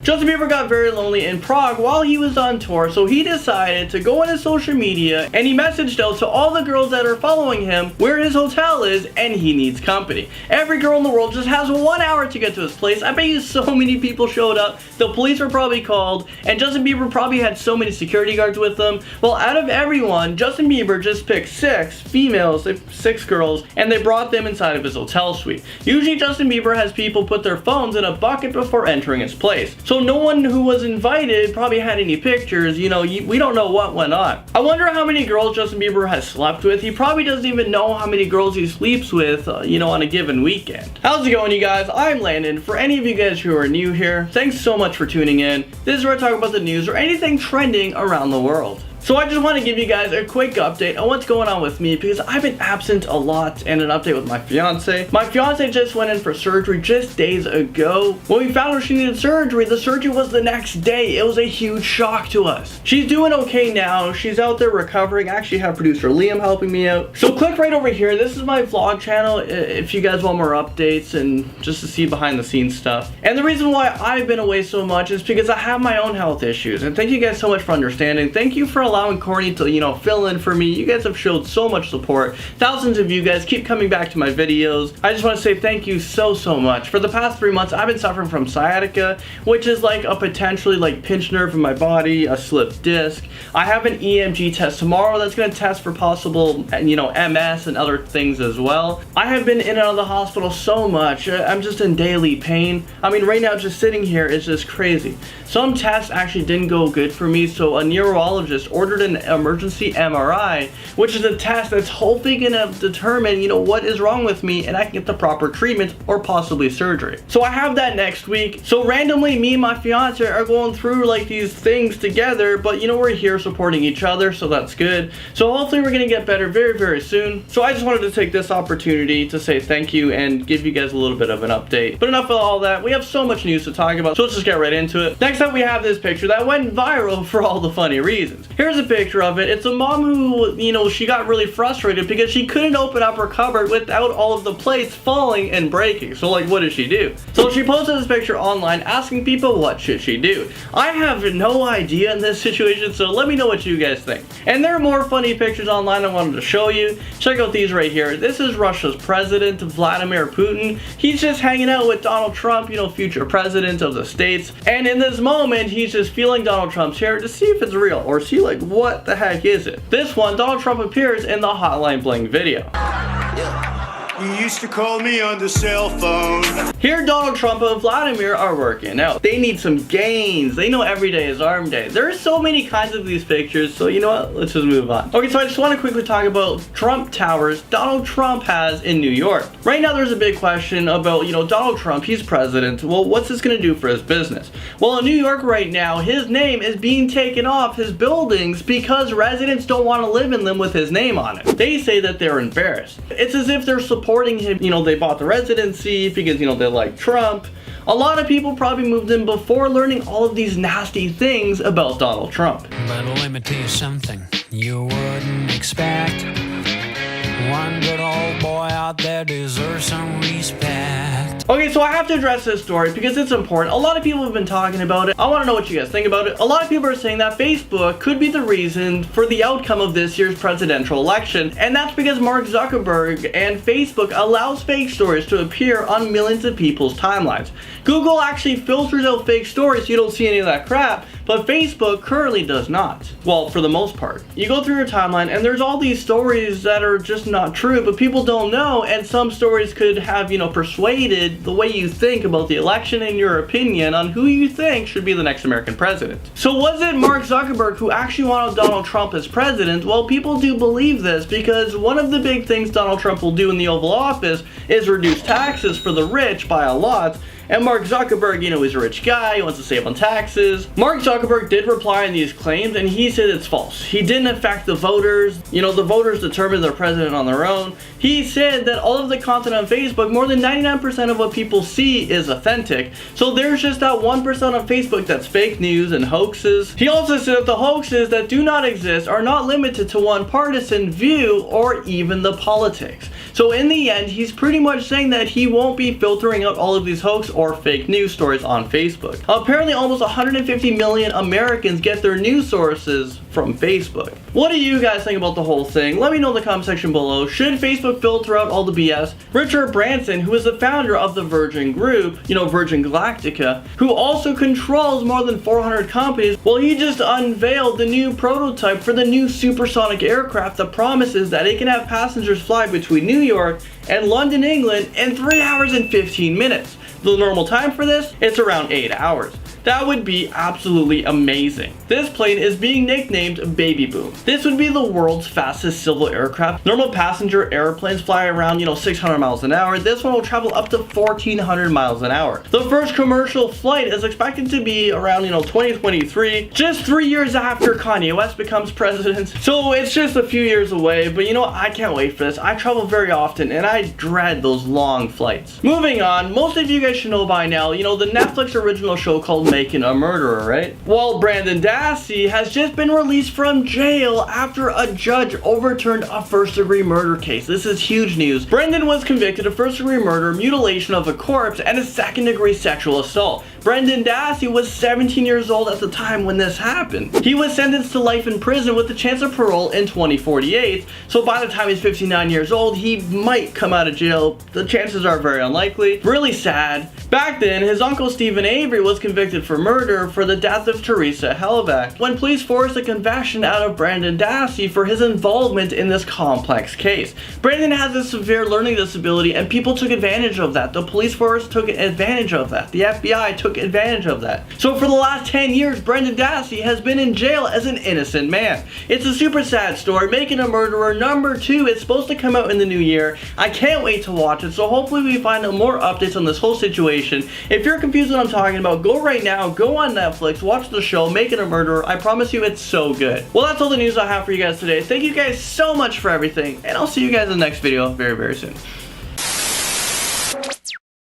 Justin Bieber got very lonely in Prague while he was on tour, so he decided to go on his social media and he messaged out to all the girls that are following him where his hotel is and he needs company. Every girl in the world just has 1 hour to get to his place. I bet you so many people showed up, the police were probably called, and Justin Bieber probably had so many security guards with him. Well, out of everyone, Justin Bieber just picked 6 females, 6 girls, and they brought them inside of his hotel suite. Usually Justin Bieber has people put their phones in a bucket before entering his place. So no one who was invited probably had any pictures, you know, we don't know what went on. I wonder how many girls Justin Bieber has slept with. He probably doesn't even know how many girls he sleeps with, you know, on a given weekend. How's it going, you guys? I'm Landon. For any of you guys who are new here, thanks so much for tuning in. This is where I talk about the news or anything trending around the world. So I just want to give you guys a quick update on what's going on with me because I've been absent a lot, and an update with my fiance. My fiance just went in for surgery just days ago. When we found out she needed surgery, the surgery was the next day. It was a huge shock to us. She's doing okay now. She's out there recovering. I actually have producer Liam helping me out. So click right over here. This is my vlog channel if you guys want more updates and just to see behind the scenes stuff. And the reason why I've been away so much is because I have my own health issues. And thank you guys so much for understanding. Thank you for allowing Corny to, you know, fill in for me. You guys have showed so much support. Thousands of you guys keep coming back to my videos. I just want to say thank you so much. For the past 3 months, I've been suffering from sciatica, which is like a potentially like pinched nerve in my body, a slipped disc. I have an EMG test tomorrow that's going to test for possible, you know, MS and other things as well. I have been in and out of the hospital so much. I'm just in daily pain. I mean, right now just sitting here is just crazy. Some tests actually didn't go good for me, so a neurologist ordered an emergency MRI, which is a test that's hopefully gonna determine, you know, what is wrong with me and I can get the proper treatment or possibly surgery. So I have that next week. So randomly, me and my fiance are going through like these things together, but you know, we're here supporting each other, so that's good. So hopefully we're gonna get better very soon. So I just wanted to take this opportunity to say thank you and give you guys a little bit of an update. But enough of all that. We have so much news to talk about, so let's just get right into it. Next up, we have this picture that went viral for all the funny reasons. Here's a picture of it. It's a mom who, you know, she got really frustrated because she couldn't open up her cupboard without all of the plates falling and breaking. So like, what does she do? So she posted this picture online asking people what should she do. I have no idea in this situation, so let me know what you guys think. And there are more funny pictures online I wanted to show you. Check out these right here. This is Russia's president, Vladimir Putin. He's just hanging out with Donald Trump, you know, future president of the States. And in this moment, he's just feeling Donald Trump's hair to see if it's real or see like what the heck is it. This one, Donald Trump appears in the Hotline Bling video. You used to call me on the cell phone. Here Donald Trump and Vladimir are working out. They need some gains. They know every day is arm day. There are so many kinds of these pictures, so you know what? Let's just move on. Okay, so I just want to quickly talk about Trump Towers Donald Trump has in New York. Right now there's a big question about, you know, Donald Trump, he's president. Well, what's this going to do for his business? Well, in New York right now, his name is being taken off his buildings because residents don't want to live in them with his name on it. They say that they're embarrassed. It's as if they're supporting him, you know, they bought the residency because, you know, they like Trump. A lot of people probably moved in before learning all of these nasty things about Donald Trump. But let me tell you something you wouldn't expect. One good old boy out there deserves some respect. Okay, so I have to address this story because it's important. A lot of people have been talking about it. I want to know what you guys think about it. A lot of people are saying that Facebook could be the reason for the outcome of this year's presidential election, and that's because Mark Zuckerberg and Facebook allows fake stories to appear on millions of people's timelines. Google actually filters out fake stories so you don't see any of that crap, but Facebook currently does not. Well, for the most part. You go through your timeline and there's all these stories that are just not true, but people don't know, and some stories could have, you know, persuaded the way you think about the election and your opinion on who you think should be the next American president. So was it Mark Zuckerberg who actually wanted Donald Trump as president? Well, people do believe this because one of the big things Donald Trump will do in the Oval Office is reduce taxes for the rich by a lot. And Mark Zuckerberg, you know, he's a rich guy, he wants to save on taxes. Mark Zuckerberg did reply on these claims and he said it's false. He didn't affect the voters. You know, the voters determined their president on their own. He said that all of the content on Facebook, more than 99% of what people see is authentic. So there's just that 1% on Facebook that's fake news and hoaxes. He also said that the hoaxes that do not exist are not limited to one partisan view or even the politics. So in the end, he's pretty much saying that he won't be filtering out all of these hoax or fake news stories on Facebook. Apparently almost 150 million Americans get their news sources from Facebook. What do you guys think about the whole thing? Let me know in the comment section below. Should Facebook filter out all the BS? Richard Branson, who is the founder of the Virgin Group, Virgin Galactica, who also controls more than 400 companies, well, he just unveiled the new prototype for the new supersonic aircraft that promises that it can have passengers fly between New York and London, England in 3 hours and 15 minutes. The normal time for this, it's around 8 hours. That would be absolutely amazing. This plane is being nicknamed Baby Boom. This would be the world's fastest civil aircraft. Normal passenger airplanes fly around, 600 miles an hour. This one will travel up to 1,400 miles an hour. The first commercial flight is expected to be around, 2023, just 3 years after Kanye West becomes president. So it's just a few years away, but I can't wait for this. I travel very often and I dread those long flights. Moving on, most of you guys should know by now, the Netflix original show called Making a Murderer, right? Well, Brandon Dassey has just been released from jail after a judge overturned a first-degree murder case. This is huge news. Brandon was convicted of first-degree murder, mutilation of a corpse, and a second-degree sexual assault. Brandon Dassey was 17 years old at the time when this happened. He was sentenced to life in prison with the chance of parole in 2048, so by the time he's 59 years old, he might come out of jail. The chances are very unlikely. Really sad. Back then, his uncle Stephen Avery was convicted for murder for the death of Teresa Helvack, when police forced a confession out of Brandon Dassey for his involvement in this complex case. Brandon has a severe learning disability and people took advantage of that. The police force took advantage of that. The FBI took advantage of that. So for the last 10 years, Brandon Dassey has been in jail as an innocent man. It's a super sad story. Making a Murderer #2, it's supposed to come out in the new year. I can't wait to watch it, so hopefully we find out more updates on this whole situation. If you're confused what I'm talking about, go right now, go on Netflix, watch the show, Making a Murderer. I promise you it's so good. Well, that's all the news I have for you guys today. Thank you guys so much for everything, and I'll see you guys in the next video very, very soon.